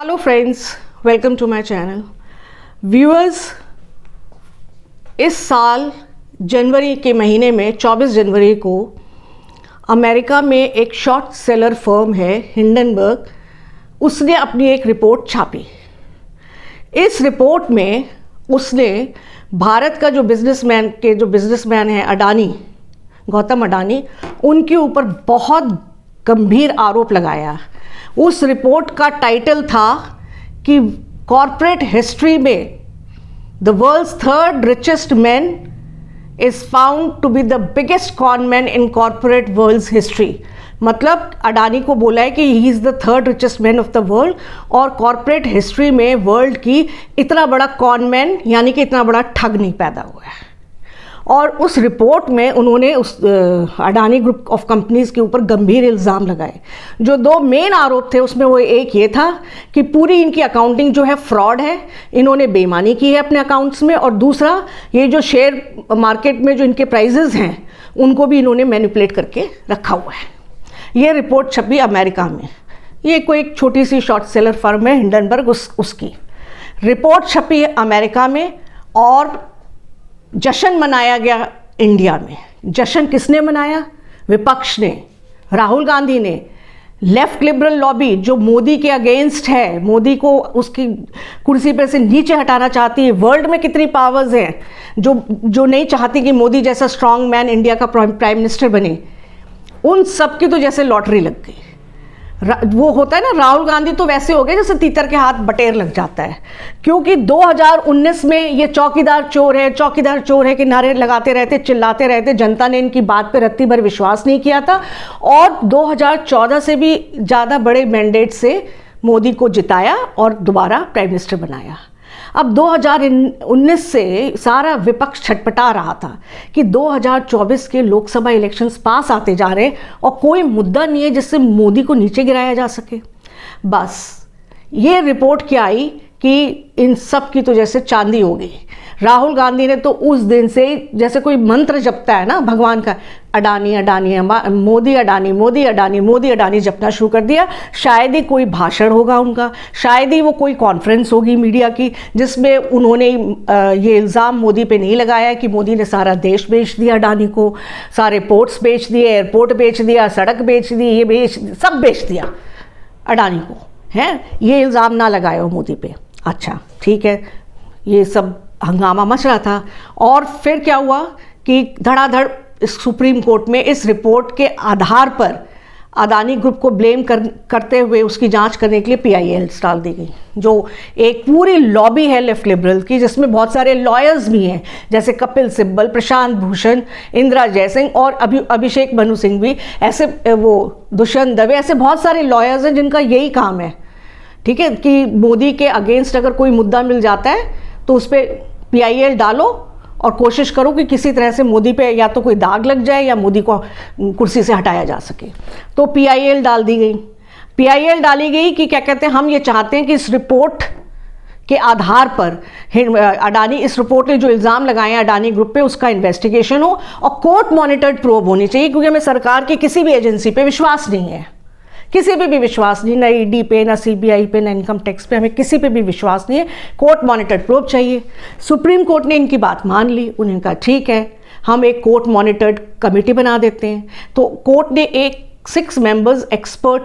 Hello friends, welcome to my channel. Viewers, इस साल जनवरी के महीने में 24 जनवरी को अमेरिका में एक शॉर्ट सेलर फर्म है हिंडनबर्ग, उसने अपनी एक रिपोर्ट छापी। इस रिपोर्ट में उसने भारत का जो बिजनेसमैन है अडानी, गौतम अडानी, उनके ऊपर बहुत गंभीर आरोप लगाया। उस रिपोर्ट का टाइटल था कि कॉरपोरेट हिस्ट्री में the world's third richest man is found to be the biggest con man in corporate world's history. मतलब अडानी को बोला है कि he is the third richest man of the world, और कॉरपोरेट हिस्ट्री में वर्ल्ड की इतना बड़ा कॉन मैन यानी कि इतना बड़ा ठग नहीं पैदा हुआ है। और उस रिपोर्ट में उन्होंने उस अडानी ग्रुप ऑफ कंपनीज़ के ऊपर गंभीर इल्ज़ाम लगाए। जो दो मेन आरोप थे उसमें वो एक ये था कि पूरी इनकी अकाउंटिंग जो है फ्रॉड है, इन्होंने बेईमानी की है अपने अकाउंट्स में, और दूसरा ये जो शेयर मार्केट में जो इनके प्राइजेज़ हैं उनको भी इन्होंने मैनिपुलेट करके रखा हुआ है। ये रिपोर्ट छपी अमेरिका में। ये कोई एक छोटी सी शॉर्ट सेलर फर्म है हिंडनबर्ग, उसकी रिपोर्ट छपी अमेरिका में, और जश्न मनाया गया इंडिया में। जश्न किसने मनाया? विपक्ष ने, राहुल गांधी ने। लेफ्ट लिबरल लॉबी जो मोदी के अगेंस्ट है, मोदी को उसकी कुर्सी पर से नीचे हटाना चाहती है। वर्ल्ड में कितनी पावर्स हैं जो नहीं चाहती कि मोदी जैसा स्ट्रांग मैन इंडिया का प्राइम मिनिस्टर बने, उन सब की तो जैसे लॉटरी लग गई। वो होता है ना, राहुल गांधी तो वैसे हो गए जैसे तीतर के हाथ बटेर लग जाता है, क्योंकि 2019 में ये चौकीदार चोर है कि नारे लगाते रहते, चिल्लाते रहते। जनता ने इनकी बात पे रत्ती भर विश्वास नहीं किया था, और 2014 से भी ज़्यादा बड़े मैंडेट से मोदी को जिताया और दोबारा प्राइम मिनिस्टर बनाया। अब 2019 से सारा विपक्ष छटपटा रहा था कि 2024 के लोकसभा इलेक्शंस पास आते जा रहे और कोई मुद्दा नहीं है जिससे मोदी को नीचे गिराया जा सके। बस ये रिपोर्ट क्या आई कि इन सब की तो जैसे चांदी हो गई। राहुल गांधी ने तो उस दिन से जैसे कोई मंत्र जपता है ना भगवान का, अडानी अडानी मोदी अडानी मोदी अडानी मोदी अडानी जपना शुरू कर दिया। शायद ही कोई भाषण होगा उनका, शायद ही वो कोई कॉन्फ्रेंस होगी मीडिया की जिसमें उन्होंने ये इल्ज़ाम मोदी पे नहीं लगाया कि मोदी ने सारा देश बेच दिया अडानी को, सारे पोर्ट्स बेच दिए, एयरपोर्ट बेच दिया, सड़क बेच दी, ये सब बेच दिया अडानी को, है। ये इल्ज़ाम ना लगाए हो मोदी पे। अच्छा ठीक है, ये सब हंगामा मच रहा था। और फिर क्या हुआ कि धड़ाधड़ इस सुप्रीम कोर्ट में इस रिपोर्ट के आधार पर अडानी ग्रुप को ब्लेम करते हुए उसकी जांच करने के लिए PIL डाल दी गई, जो एक पूरी लॉबी है लेफ्ट लिबरल की, जिसमें बहुत सारे लॉयर्स भी हैं, जैसे कपिल सिब्बल, प्रशांत भूषण, इंदिरा जयसिंह और अभिषेक मनु सिंह भी, ऐसे वो दुष्यंत दवे, ऐसे बहुत सारे लॉयर्स हैं जिनका यही काम है, ठीक है, कि मोदी के अगेंस्ट अगर कोई मुद्दा मिल जाता है तो उस पर PIL डालो और कोशिश करो कि किसी तरह से मोदी पे या तो कोई दाग लग जाए या मोदी को कुर्सी से हटाया जा सके। तो PIL डाल दी गई। PIL डाली गई कि क्या कहते हैं, हम ये चाहते हैं कि इस रिपोर्ट के आधार पर अडानी, इस रिपोर्ट ने जो इल्ज़ाम लगाए हैं अडानी ग्रुप पे, उसका इन्वेस्टिगेशन हो और कोर्ट मॉनिटर्ड प्रोब होनी चाहिए, क्योंकि हमें सरकार की किसी भी एजेंसी पे विश्वास नहीं है, किसी पे भी विश्वास नहीं, ना ED पे, ना CBI पे, ना इनकम टैक्स पे, हमें किसी पे भी विश्वास नहीं है। कोर्ट मॉनिटर्ड प्रोब चाहिए। सुप्रीम कोर्ट ने इनकी बात मान ली। उन्होंने कहा ठीक है, हम एक कोर्ट मॉनिटर्ड कमेटी बना देते हैं। तो कोर्ट ने एक 6 मेंबर्स एक्सपर्ट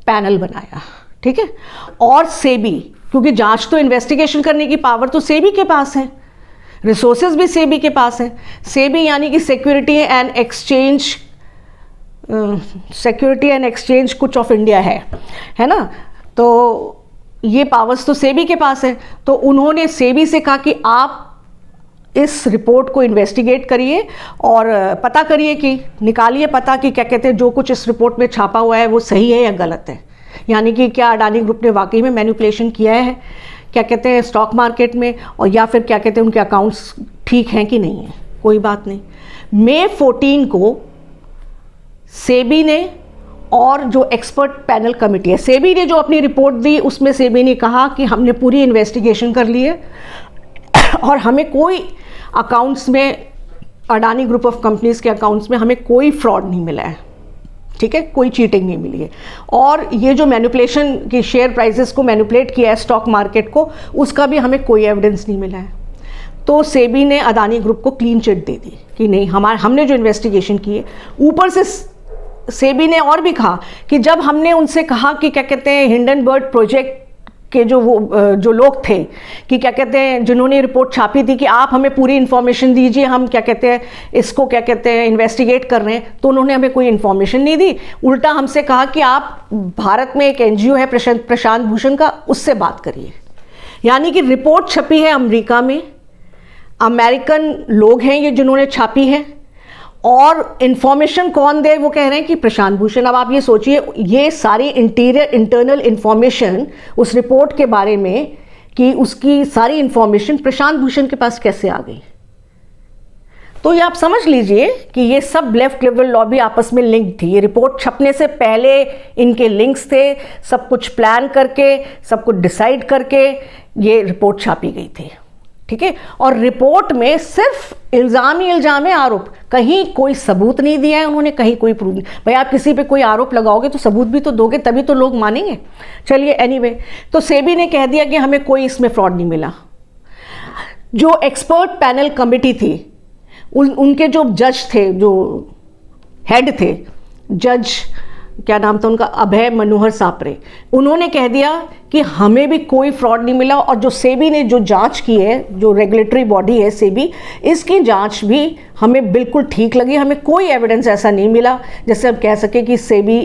पैनल बनाया, ठीक है। और सेबी, क्योंकि जांच तो इन्वेस्टिगेशन करने की पावर तो सेबी के पास है, रिसोर्सेज भी सेबी के पास है। सेबी यानी कि सिक्योरिटी एंड एक्सचेंज कुछ ऑफ इंडिया है ना। तो ये पावर्स तो सेबी के पास है। तो उन्होंने सेबी से कहा कि आप इस रिपोर्ट को इन्वेस्टिगेट करिए और पता करिए, कि निकालिए पता कि क्या कहते हैं जो कुछ इस रिपोर्ट में छापा हुआ है वो सही है या गलत है। यानी कि क्या अडानी ग्रुप ने वाकई में मैनिपुलेशन किया है, क्या कहते हैं, स्टॉक मार्केट में, और या फिर क्या कहते हैं उनके अकाउंट्स ठीक हैं कि नहीं है। कोई बात नहीं। May 14 को सेबी ने और जो एक्सपर्ट पैनल कमेटी है, सेबी ने जो अपनी रिपोर्ट दी उसमें सेबी ने कहा कि हमने पूरी इन्वेस्टिगेशन कर ली है और हमें कोई अकाउंट्स में, अडानी ग्रुप ऑफ कंपनीज के अकाउंट्स में हमें कोई फ्रॉड नहीं मिला है, ठीक है, कोई चीटिंग नहीं मिली है। और ये जो मैनिपुलेशन की शेयर प्राइसेस को मैनिपुलेट किया है स्टॉक मार्केट को, उसका भी हमें कोई एविडेंस नहीं मिला है। तो सेबी ने अडानी ग्रुप को क्लीन चिट दे दी कि नहीं, हमने जो इन्वेस्टिगेशन की है। ऊपर से सेबी ने और भी कहा कि जब हमने उनसे कहा कि क्या कहते हैं हिंडनबर्ग प्रोजेक्ट के जो लोग थे कि क्या कहते हैं जिन्होंने रिपोर्ट छापी थी कि आप हमें पूरी इन्फॉर्मेशन दीजिए, हम क्या कहते हैं इसको क्या कहते हैं इन्वेस्टिगेट कर रहे हैं, तो उन्होंने हमें कोई इन्फॉर्मेशन नहीं दी। उल्टा हमसे कहा कि आप भारत में एक एनजीओ है प्रशांत भूषण का, उससे बात करिए। यानी कि रिपोर्ट छपी है अमेरिका में, अमेरिकन लोग हैं ये जिन्होंने छापी है, और इन्फॉर्मेशन कौन दे, वो कह रहे हैं कि प्रशांत भूषण। अब आप ये सोचिए, ये सारी इंटरनल इन्फॉर्मेशन उस रिपोर्ट के बारे में कि उसकी सारी इन्फॉर्मेशन प्रशांत भूषण के पास कैसे आ गई। तो ये आप समझ लीजिए कि ये सब लेफ्ट लिबरल लॉबी आपस में लिंक थी। ये रिपोर्ट छपने से पहले इनके लिंक्स थे, सब कुछ प्लान करके, सब कुछ डिसाइड करके ये रिपोर्ट छापी गई थी, ठीक है। और रिपोर्ट में सिर्फ इल्ज़ाम ही इल्ज़ाम है, आरोप, कहीं कोई सबूत नहीं दिया है उन्होंने, कहीं कोई प्रूफ नहीं। भाई आप किसी पे कोई आरोप लगाओगे तो सबूत भी तो दोगे, तभी तो लोग मानेंगे। चलिए एनीवे, तो सेबी ने कह दिया कि हमें कोई इसमें फ्रॉड नहीं मिला। जो एक्सपर्ट पैनल कमेटी थी, उनके जो जज थे, जो हेड थे, जज क्या नाम था उनका, अभय मनोहर सापरे, उन्होंने कह दिया कि हमें भी कोई फ्रॉड नहीं मिला। और जो सेबी ने जो जांच की है, जो रेगुलेटरी बॉडी है सेबी, इसकी जांच भी हमें बिल्कुल ठीक लगी। हमें कोई एविडेंस ऐसा नहीं मिला जिससे हम कह सके कि सेबी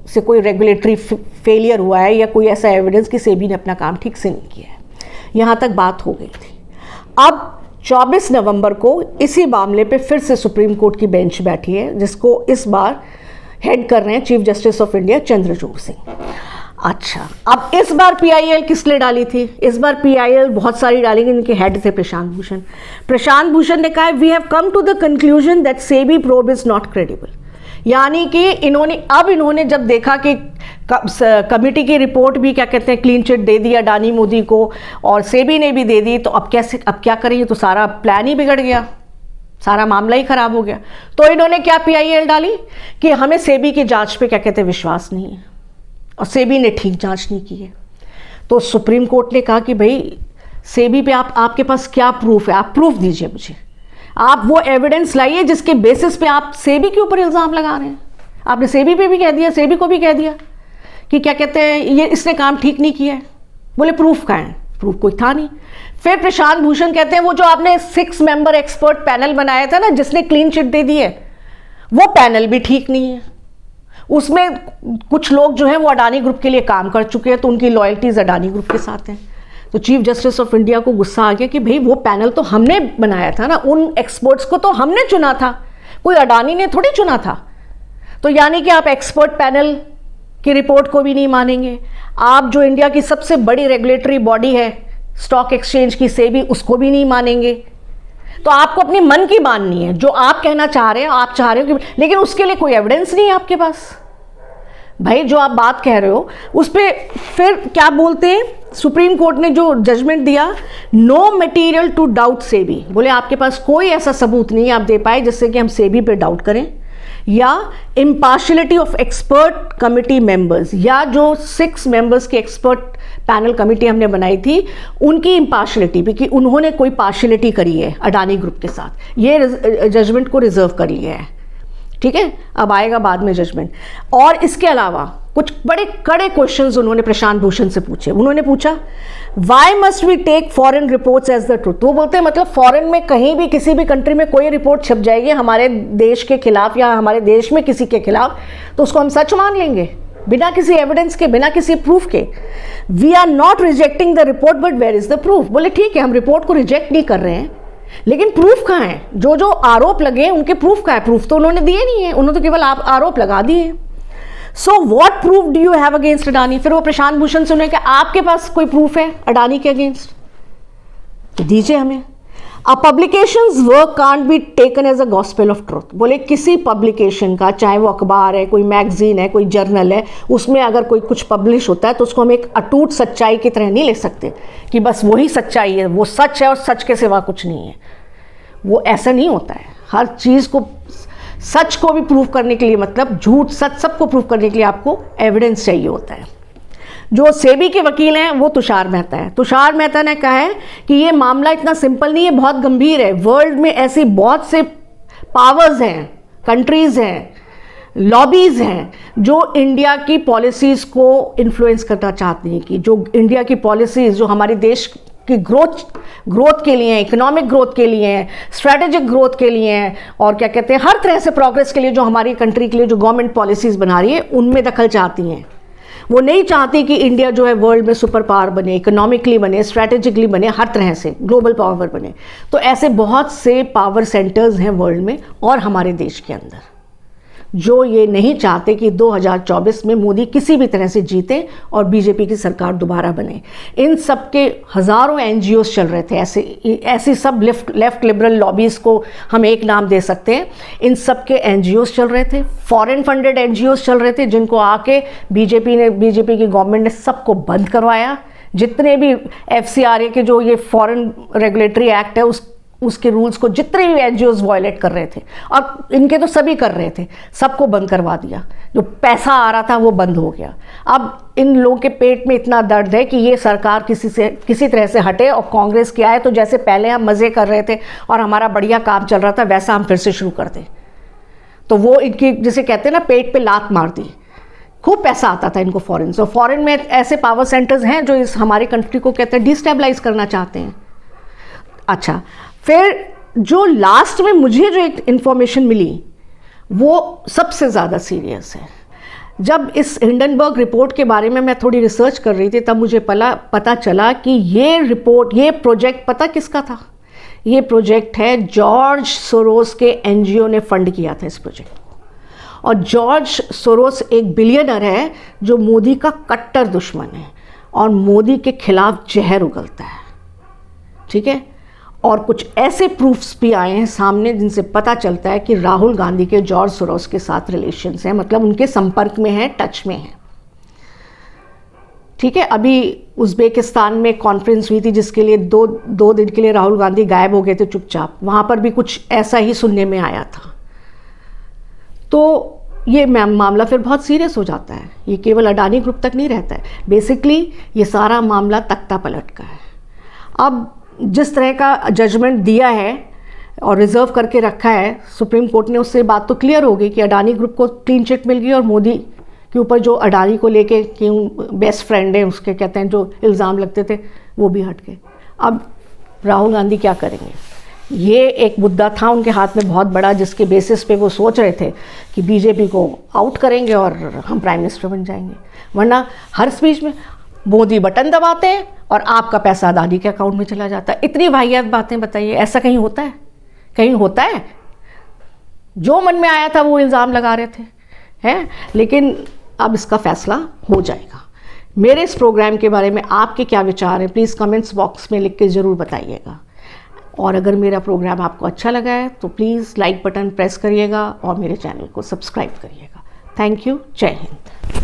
से कोई रेगुलेटरी फेलियर हुआ है या कोई ऐसा एविडेंस कि सेबी ने अपना काम ठीक से नहीं किया है। यहाँ तक बात हो गई थी। अब 24 नवंबर को इसी मामले पे फिर से सुप्रीम कोर्ट की बेंच बैठी है, जिसको इस बार हेड कर रहे हैं chief justice of India Chandrachud Singh. अच्छा, अब इस बार पीआईएल किस लिए डाली थी? इस बार पीआईएल बहुत सारी डाली, इनके हेड थे प्रशांत भूषण। प्रशांत भूषण ने कहा, we have come to the conclusion that SEBI probe is not credible. यानी कि इन्होंने जब देखा कि कमिटी की रिपोर्ट भी क्या कहते हैं क्लीन चिट दे दी अडानी मोदी को, और सेबी ने भी दे दी, तो अब क्या करेंगे? तो सारा प्लान ही बिगड़ गया, सारा मामला ही खराब हो गया। तो इन्होंने क्या पीआईएल डाली कि हमें सेबी की जांच पे क्या कहते हैं विश्वास नहीं है, और सेबी ने ठीक जांच नहीं की है। तो सुप्रीम कोर्ट ने कहा कि भाई सेबी पे आपके पास क्या प्रूफ है, आप प्रूफ दीजिए मुझे, आप वो एविडेंस लाइए जिसके बेसिस पे आप सेबी के ऊपर इल्ज़ाम लगा रहे हैं। आपने सेबी पे भी कह दिया, सेबी को भी कह दिया कि क्या कहते हैं ये इसने काम ठीक नहीं किया है। बोले प्रूफ कहाँ है? प्रूफ कोई था नहीं। फिर प्रशांत भूषण कहते हैं वो जो आपने 6 मेंबर एक्सपर्ट पैनल बनाया था ना, जिसने क्लीन चिट दे दी है, वो पैनल भी ठीक नहीं है। उसमें कुछ लोग जो हैं वो अडानी ग्रुप के लिए काम कर चुके हैं, तो उनकी लॉयल्टीज अडानी ग्रुप के साथ हैं। तो चीफ जस्टिस ऑफ इंडिया को गुस्सा आ गया कि भाई वो पैनल तो हमने बनाया था ना, उन एक्सपर्ट्स को तो हमने चुना था, कोई अडानी ने थोड़ी चुना था। तो यानी कि आप एक्सपर्ट पैनल की रिपोर्ट को भी नहीं मानेंगे, आप जो इंडिया की सबसे बड़ी रेगुलेटरी बॉडी है स्टॉक एक्सचेंज की सेबी, उसको भी नहीं मानेंगे। तो आपको अपने मन की माननी है, जो आप कहना चाह रहे हो, आप चाह रहे हो कि, लेकिन उसके लिए कोई एविडेंस नहीं है आपके पास। भाई जो आप बात कह रहे हो उस पर फिर क्या बोलते हैं, सुप्रीम कोर्ट ने जो जजमेंट दिया, no material to doubt SEBI. बोले आपके पास कोई ऐसा सबूत नहीं आप दे पाए जिससे कि हम सेबी पे डाउट करें, या impartiality of expert committee members, या जो 6 मेंबर्स की एक्सपर्ट पैनल कमिटी हमने बनाई थी उनकी इम्पार्शियलिटी भी, कि उन्होंने कोई पार्शियलिटी करी है अडानी ग्रुप के साथ, ये जजमेंट को रिजर्व कर लिया है। ठीक है, अब आएगा बाद में जजमेंट। और इसके अलावा कुछ बड़े कड़े क्वेश्चंस उन्होंने प्रशांत भूषण से पूछे। उन्होंने पूछा, why must we take foreign reports as the truth. वो बोलते हैं मतलब फॉरेन में कहीं भी किसी भी कंट्री में कोई रिपोर्ट छप जाएगी हमारे देश के खिलाफ या हमारे देश में किसी के खिलाफ, तो उसको हम सच मान लेंगे बिना किसी एविडेंस के, बिना किसी प्रूफ के। We are not rejecting the report but where is the proof. बोले ठीक है, हम रिपोर्ट को रिजेक्ट नहीं कर रहे हैं, लेकिन प्रूफ कहाँ है? जो जो आरोप लगे उनके प्रूफ कहाँ है? प्रूफ तो उन्होंने दिए नहीं है, उन्होंने तो केवल आरोप लगा दिए। So what proof do you have against Adani? फिर वो प्रशांत भूषण से उन्होंने कहा, आपके पास कोई प्रूफ है अडानी के अगेंस्ट? तो दीजिए हमें। A publications work can't be taken as a gospel of truth. बोले किसी पब्लिकेशन का, चाहे वो अखबार है, कोई मैगजीन है, कोई जर्नल है, उसमें अगर कोई कुछ पब्लिश होता है तो उसको हम एक अटूट सच्चाई की तरह नहीं ले सकते कि बस वही सच्चाई है, वो सच है और सच के सिवा कुछ नहीं है। वो ऐसा नहीं होता है। हर चीज़ को सच को भी प्रूव करने के लिए, मतलब झूठ सच सबको प्रूव करने के लिए आपको एविडेंस चाहिए होता है। जो सेबी के वकील हैं वो तुषार मेहता है। तुषार मेहता ने कहा है कि ये मामला इतना सिंपल नहीं है, बहुत गंभीर है। वर्ल्ड में ऐसी बहुत से पावर्स हैं, कंट्रीज हैं, लॉबीज हैं जो इंडिया की पॉलिसीज़ को इन्फ्लुएंस करना चाहती हैं, कि जो इंडिया की पॉलिसीज़ जो हमारे देश की ग्रोथ के लिए हैं, इकोनॉमिक ग्रोथ के लिए हैं, स्ट्रैटेजिक ग्रोथ के लिए हैं, और क्या कहते हैं, हर तरह से प्रोग्रेस के लिए जो हमारी कंट्री के लिए जो गवर्नमेंट पॉलिसीज़ बना रही है उनमें दखल चाहती हैं। वो नहीं चाहती कि इंडिया जो है वर्ल्ड में सुपर पावर बने, इकोनॉमिकली बने, स्ट्रैटेजिकली बने, हर तरह से ग्लोबल पावर बने। तो ऐसे बहुत से पावर सेंटर्स हैं वर्ल्ड में और हमारे देश के अंदर जो ये नहीं चाहते कि 2024 में मोदी किसी भी तरह से जीते और बीजेपी की सरकार दोबारा बने। इन सब के हज़ारों एनजीओस चल रहे थे, ऐसी सब लेफ्ट लिबरल लॉबीज़ को हम एक नाम दे सकते हैं। इन सब के एनजीओस चल रहे थे, फॉरेन फंडेड एनजीओस चल रहे थे, जिनको आके बीजेपी की गवर्नमेंट ने सबको बंद करवाया। जितने भी FCRA के जो ये फॉरेन रेगुलेटरी एक्ट है उसके रूल्स को जितने भी एनजीओज वायलेट कर रहे थे, और इनके तो सभी कर रहे थे, सबको बंद करवा दिया। जो पैसा आ रहा था वो बंद हो गया। अब इन लोगों के पेट में इतना दर्द है कि ये सरकार किसी तरह से हटे और कांग्रेस की आए, तो जैसे पहले हम मज़े कर रहे थे और हमारा बढ़िया काम चल रहा था वैसा हम फिर से शुरू कर दें। तो वो इनकी, जिसे कहते हैं ना, पेट पे लात मार दी। खूब पैसा आता था इनको फॉरेन से। फॉरेन में ऐसे पावर सेंटर्स हैं जो इस हमारी कंट्री को कहते हैं डिस्टेबलाइज करना चाहते हैं। अच्छा, फिर जो लास्ट में मुझे जो एक इन्फॉर्मेशन मिली वो सबसे ज़्यादा सीरियस है। जब इस हिंडनबर्ग रिपोर्ट के बारे में मैं थोड़ी रिसर्च कर रही थी तब मुझे पता चला कि ये प्रोजेक्ट पता किसका था? ये प्रोजेक्ट है जॉर्ज सोरोस के एनजीओ ने फंड किया था इस प्रोजेक्ट को। और जॉर्ज सोरोस एक बिलियनर है जो मोदी का कट्टर दुश्मन है और मोदी के खिलाफ जहर उगलता है। ठीक है, और कुछ ऐसे प्रूफ्स भी आए हैं सामने जिनसे पता चलता है कि राहुल गांधी के जॉर्ज सोरोस के साथ रिलेशंस हैं, मतलब उनके संपर्क में हैं, टच में हैं। ठीक है, अभी उज़्बेकिस्तान में कॉन्फ्रेंस हुई थी जिसके लिए दो दिन के लिए राहुल गांधी गायब हो गए थे चुपचाप। वहाँ पर भी कुछ ऐसा ही सुनने में आया था। तो ये मामला फिर बहुत सीरियस हो जाता है। ये केवल अडानी ग्रुप तक नहीं रहता है, बेसिकली ये सारा मामला तख्ता पलट का है। अब जिस तरह का जजमेंट दिया है और रिजर्व करके रखा है सुप्रीम कोर्ट ने, उससे बात तो क्लियर हो गई कि अडानी ग्रुप को क्लीन चिट मिल गई और मोदी के ऊपर जो अडानी को लेके क्यों बेस्ट फ्रेंड है उसके, कहते हैं, जो इल्ज़ाम लगते थे वो भी हट गए। अब राहुल गांधी क्या करेंगे? ये एक मुद्दा था उनके हाथ में बहुत बड़ा, जिसके बेसिस पे वो सोच रहे थे कि बीजेपी को आउट करेंगे और हम प्राइम मिनिस्टर बन जाएंगे। वरना हर स्पीच में मोदी बटन दबाते हैं और आपका पैसा अदानी के अकाउंट में चला जाता है। इतनी वाहियात बातें बताइए, ऐसा कहीं होता है? कहीं होता है? जो मन में आया था वो इल्ज़ाम लगा रहे थे, हैं? लेकिन अब इसका फैसला हो जाएगा। मेरे इस प्रोग्राम के बारे में आपके क्या विचार हैं, प्लीज़ कमेंट्स बॉक्स में लिख के ज़रूर बताइएगा। और अगर मेरा प्रोग्राम आपको अच्छा लगा है तो प्लीज़ लाइक बटन प्रेस करिएगा और मेरे चैनल को सब्सक्राइब करिएगा। Thank you. जय हिंद।